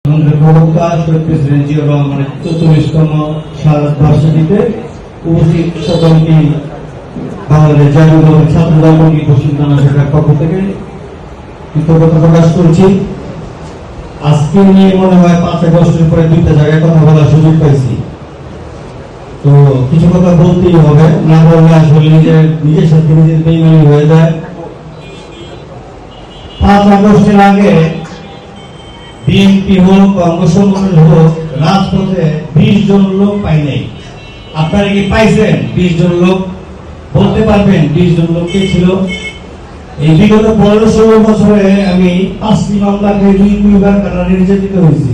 President Zia রহমানের 44তম সালবার্ষিকীতে উপস্থিত সকলকে বাংলাদেশ জাতীয়তাবাদী ছাত্র দল পশ্চিম থানা শাখার পক্ষ থেকে কৃতজ্ঞতা প্রকাশ করছি। আজকে নিয়ে মনে হয় 5 আগস্টের পরে 2টা জায়গায় কথা বলার সুযোগ পাইছি, তো কিছু কথা বলতেই হবে, না বললে আসলে নিজের সাথে নিজের বেইমানি হয়ে যায়। 5 আগস্টের আগে বিএনপি হোক, অঙ্গ সংগঠন হোক, রাজপথে 20 জন লোক পাই নাই। আপনারা কি পাইছেন 20 জন লোক? বলতে পারবেন 20 জন লোক কে ছিল? এই বিগত 15-16 বছরে আমি 5টি মামলাকে 2বার কারাগারে নির্যাতিত হয়েছি।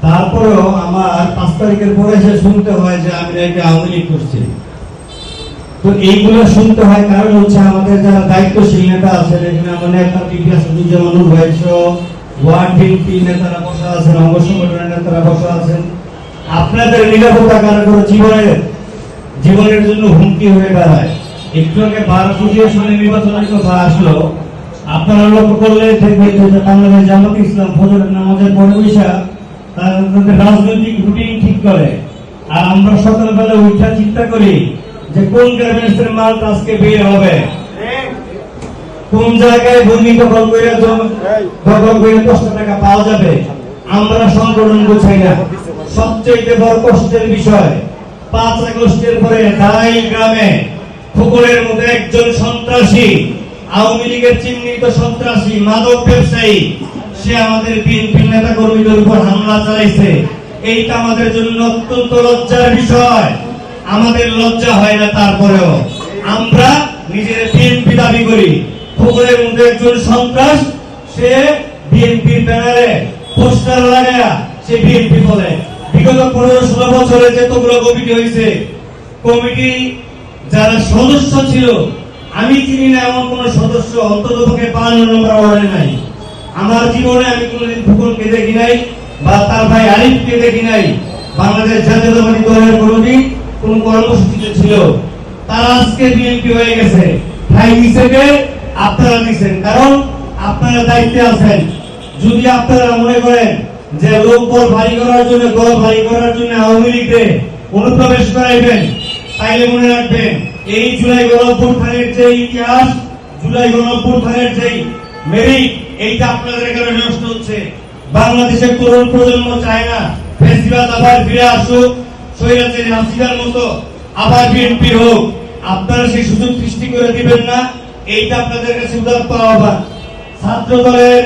তারপরেও আমার 5 তারিখের পরে এসে শুনতে হয় যে আমি নাকি আওয়ামী লীগ করছি। তো এইগুলো শুনতে হয় কারণ হচ্ছে আমাদের যারা দায়িত্বশীল নেতা আছেন, এখানে আমার নেতা টিভি আসাদুজ্জামান ভাইস, ওয়ার্ড বিএনপি নেতারা বসা আছেন, অঙ্গ সংগঠনের নেতারা বসা আছেন। আপনাদের নিরাপত্তা কারণ জীবনের জন্য হুমকি হয়ে দাঁড়ায়। একটু আগে 12 সালে নির্বাচনের কথা আসলো, আপনারা লক্ষ্য করলে দেখবেন যে বাংলাদেশ জামাত ইসলাম ফজরের নামাজের পরে বৈশা তাদের রাজনৈতিক রুটিন ঠিক করে, আর আমরা সকালবেলা উঠা চিন্তা করি যে কোন গার্মেন্টসের মাল আজকে বের হবে, কোন জায়গায় ভূমি দখল করে 10 টাকা পাওয়া যাবে। আমরা সংগঠন গোছাই না। সবচেয়ে বড় কষ্টের বিষয় 5 আগস্টের পরে দাই গ্রামে ফুকুরের মধ্যে একজন সন্ত্রাসী, আওয়ামী লীগের চিহ্নিত সন্ত্রাসী মাদক ব্যবসায়ী, সে আমাদের বিএনপি নেতা কর্মীদের উপর হামলা চালাইছে। এইটা আমাদের জন্য অত্যন্ত লজ্জার বিষয়। আমাদের লজ্জা হয় না, তারপরেও আমরা নিজের বিএনপি দাবি করি। ফুকুরের মধ্যে একজন সন্ত্রাস, সে বিএনপির ব্যানারে পোস্টার লাগায়া সে বিএনপি বলে। বিগত 15-16 বছরে যতগুলো কমিটি হয়েছে, কমিটি যারা সদস্য ছিল, আমি চিনি না এমন কোন সদস্য অন্ততপক্ষে 52 নম্বর ওয়ার্ডে নাই। আমার জীবনে আমি কোনদিন ফুকুরকে দেখি নাই বা তার ভাই আরিফকে দেখি নাই বাংলাদেশ জাতীয়তাবাদী দলের কোন কর্মসূচিতে ছিল। তারা আজকে বিএনপি হয়ে গেছে। ভাই হিসেবে আপনারা নিছেন, কারণ আপনারা দায়িত্বে আছেন। যদি আপনারা মনে করেন যে লোকবল ভারী করার জন্য, দল ভারী করার জন্য আওয়ামী লীগকে অনুপ্রবেশ করাইবেন, তাইলে মনে রাখবেন এই জুলাই গণঅভ্যুত্থানের যে ইতিহাস, জুলাই গণঅভ্যুত্থানের যে মেরিট, এইটা আপনাদের কারণে নষ্ট হচ্ছে। বাংলাদেশের তরুণ প্রজন্ম চায় না ফেসিবাদ আবার ফিরে আসুক, স্বৈরাচারী হাসিনার মতো আবার বিএনপি হোক। আপনারা সেই সুযোগ সৃষ্টি করে দিবেন না, এইটা আপনাদের কাছে উদাত্ত আহ্বান। ছাত্র দলের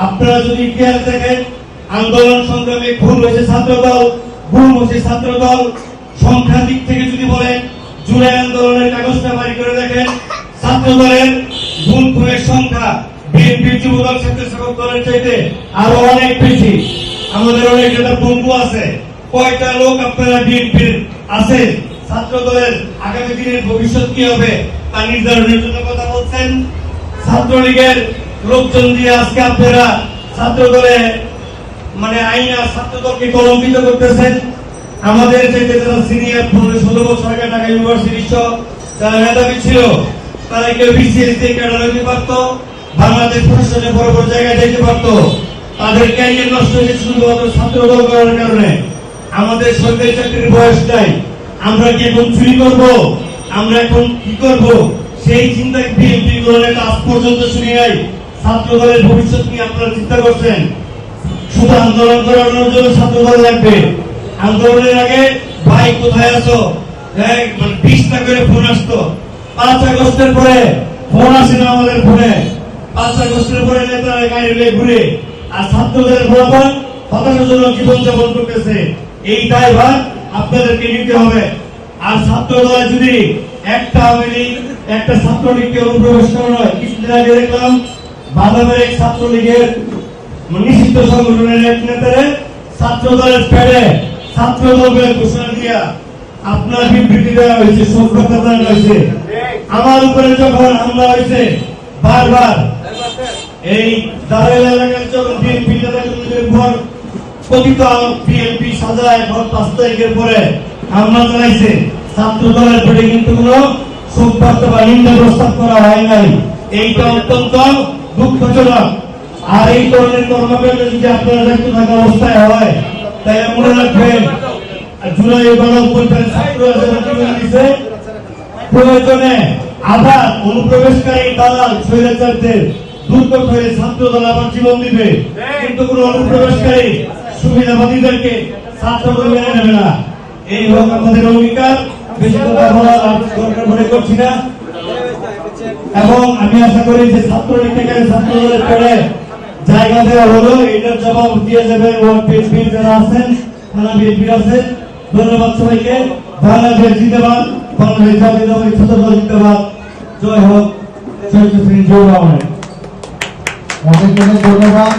আপনারা যদি ইতিহাস দেখেন, আন্দোলন সংগ্রামে ভুল হয়েছে ছাত্র দল, ভুল হয়েছে ছাত্র দল। সংখ্যার দিক থেকে যদি বলেন, জুলাই আন্দোলনের কাগজটা বাড়ি করে দেখেন, ছাত্র দলের ভুল খুনের সংখ্যা বিএনপির যুবদল স্বেচ্ছাসেবক দলের চাইতে আরো অনেক বেশি। আমাদের অনেক নেতা বন্ধু আছে। কয়টা লোক আপনারা বিএনপির আছে ছাত্র দলের আগামী দিনের ভবিষ্যৎ কি হবে তা নির্ধারণের জন্য কথা বলছেন? ছাত্রলীগের লোকজন দিয়ে আজকে আপনারা ছাত্র দলে আইনা ছাত্র দলকে কলঙ্কিত করতেছেন। আমাদের যে যারা সিনিয়র 16 বছর আগে ঢাকা ইউনিভার্সিটি সহ যারা মেধাবী ছিল, তারা কেউ বিসিএস দিয়ে ক্যাডার হইতে পারতো, বাংলাদেশ প্রশাসনে বড় বড় জায়গায় যেতে পারতো। তাদের ক্যারিয়ার নষ্ট হয়েছে শুধুমাত্র ছাত্র দল করার কারণে। আমাদের সরকারি চাকরির বয়স নাই, আমরা কি এখন চুরি করব, আমরা এখন কি করব, সেই চিন্তা বিএনপি দলের আজ পর্যন্ত শুনি নাই। ছাত্র দলের ভবিষ্যৎ নিয়ে আপনারা চিন্তা করছেন? শুধু আন্দোলন করানোর জন্য ছাত্র দল লাগবে। আন্দোলনের আগে ভাই কোথায় আছো 20টা করে ফোন আসতো। 5 আগস্টের পরে ফোন আসে না আমাদের ফোনে। 5 আগস্টের পরে নেতারা গাড়ি ঘুরে, আর ছাত্রদের ফলাফল হতাশাজনক জীবনযাপন করতেছে। এই দায়ভার আপনাদেরকে নিতে হবে। আর ছাত্র দলে যদি একটা আওয়ামী লীগ, একটা ছাত্রলীগকে অনুপ্রবেশ করানো হয়, কিছুদিন আগে দেখলাম বাদামের এক ছাত্রলীগের নিষিদ্ধ সংগঠনের এক নেতারে ছাত্র দলের প্যাডে ছাত্র দলের ঘোষণা দিয়া আপনার বিবৃতি দেওয়া হয়েছে, সভ্যতা দেওয়া হয়েছে। আমার উপরে যখন হামলা হয়েছে বারবার, এই দাঁড়াইল এলাকার যখন বিএনপি নেতাকর্মীদের উপর কথিত বিএনপি সাজায় 5 তারিখের পরে হামলা চালাইছে, ছাত্র দলের পেটে কিন্তু কোন সভ্যতা বা নিন্দা প্রস্তাব করা হয় নাই। এইটা অত্যন্ত দুঃখজনক। আর এই ধরনের কর্মকাণ্ড যদি আপনারা দায়িত্ব থাকা অবস্থায় হয় তাহলে মনে রাখবেন জুলাই গণঅভ্যুত্থান ছাত্র জীবন দিচ্ছে প্রয়োজনে আবার অনুপ্রবেশকারী দালাল স্বৈরাচারদের দূর করতে হলে ছাত্র দল আবার জীবন দিবে, কিন্তু কোন অনুপ্রবেশকারী সুবিধাবাদীদেরকে ছাত্র দল মেনে নেবে না। এই হোক আমাদের অঙ্গীকার। বেশি কথা বলার দরকার মনে করছি না, এবং আমি আশা করি যে ছাত্রলীগ থেকে ছাত্র দলের পরে জায়গা দেওয়া হলো এটার জবাব দিয়ে যাবেন বিএনপির যারা আছেন, থানা বিএনপির আছেন। ধন্যবাদ সবাইকে। বাংলাদেশ জিন্দাবাদ, বাংলাদেশ জাতীয়তাবাদী ছাত্র দল জিন্দাবাদ। জয় হোক, জয় শ্রী জয় বাংলা। অনেক ধন্যবাদ।